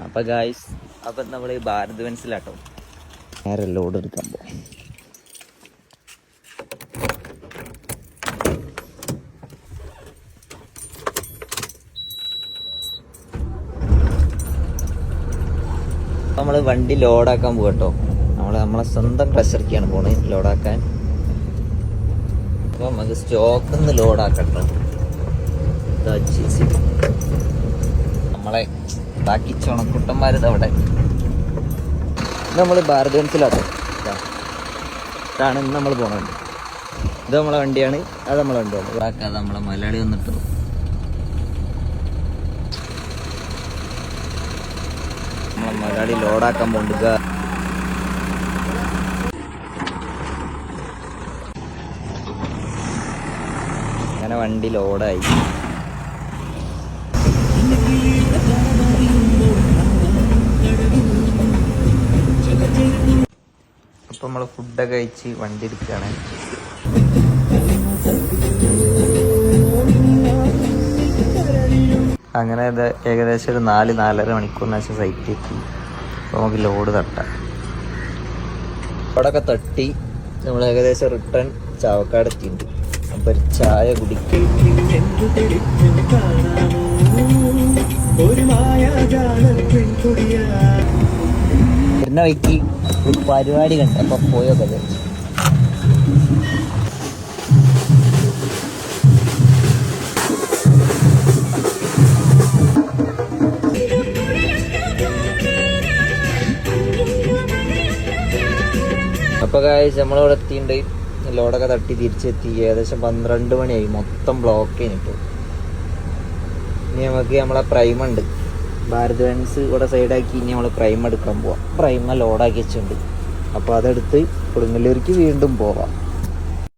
അപ്പോൾ ഗായ്സ്, അപ്പം നമ്മൾ ഭാരത് ബെൻസിലാട്ടോ നേരെ ലോഡ് എടുക്കാൻ പോകും. നമ്മൾ വണ്ടി ലോഡാക്കാൻ പോകും കേട്ടോ. നമ്മളെ സ്വന്തം ക്രഷറിക്കാണ് പോണത് ലോഡാക്കാൻ. അപ്പോൾ നമുക്ക് സ്റ്റോക്കിൽ നിന്ന് ലോഡാക്കട്ടോ. നമ്മളെ ബാക്കി ചുണക്കുട്ടന്മാരിത് അവിടെ. നമ്മൾ ഭാരത് ബെൻസിലാട്ടോ. ഇതാണ് ഇന്ന് നമ്മൾ പോണത്. ഇത് നമ്മളെ വണ്ടിയാണ്, അത് നമ്മളെ വണ്ടിയാണ്. അത് നമ്മളെ മലയാളി വന്നിട്ട് നമ്മളെ മലയാളി ലോഡാക്കാൻ പോണ്ടുക. അങ്ങനെ വണ്ടി ലോഡായി. അപ്പം നമ്മൾ ഫുഡൊക്കെ കഴിച്ച് വണ്ടി എടുക്കുകയാണ്. അങ്ങനെ ഏകദേശം ഒരു 4-4.5 മണിക്കൂറിന് ശേഷം സൈറ്റ് എത്തി. അപ്പോൾ നമുക്ക് ലോഡ് തട്ടാം. ലോഡൊക്കെ തട്ടി നമ്മൾ ഏകദേശം റിട്ടേൺ ചാവക്കാട് എത്തിയിട്ടുണ്ട്. അപ്പോൾ ഒരു ചായ കുടിക്കും. വരുന്ന വഴിക്ക് ഒരു പരിപാടി കണ്ട് അപ്പം പോയൊക്കെ വിചാരിച്ചു. അപ്പോൾ ഗായ്സ് നമ്മളിവിടെ എത്തിയിട്ടുണ്ട്. ലോഡൊക്കെ തട്ടി തിരിച്ചെത്തി. ഏകദേശം 12 മണിയായി. മൊത്തം ബ്ലോക്ക് കഴിഞ്ഞിട്ട്. ഇനി നമുക്ക് നമ്മളെ പ്രൈമുണ്ട്, ഭാരത് ബെൻസ് ഇവിടെ സൈഡാക്കി. ഇനി നമ്മൾ പ്രൈം എടുക്കാൻ പോവാം. പ്രൈമ ലോഡാക്കി വെച്ചിട്ടുണ്ട്. അപ്പോൾ അതെടുത്ത് കൊടുങ്ങല്ലൂർക്ക് വീണ്ടും പോവാം.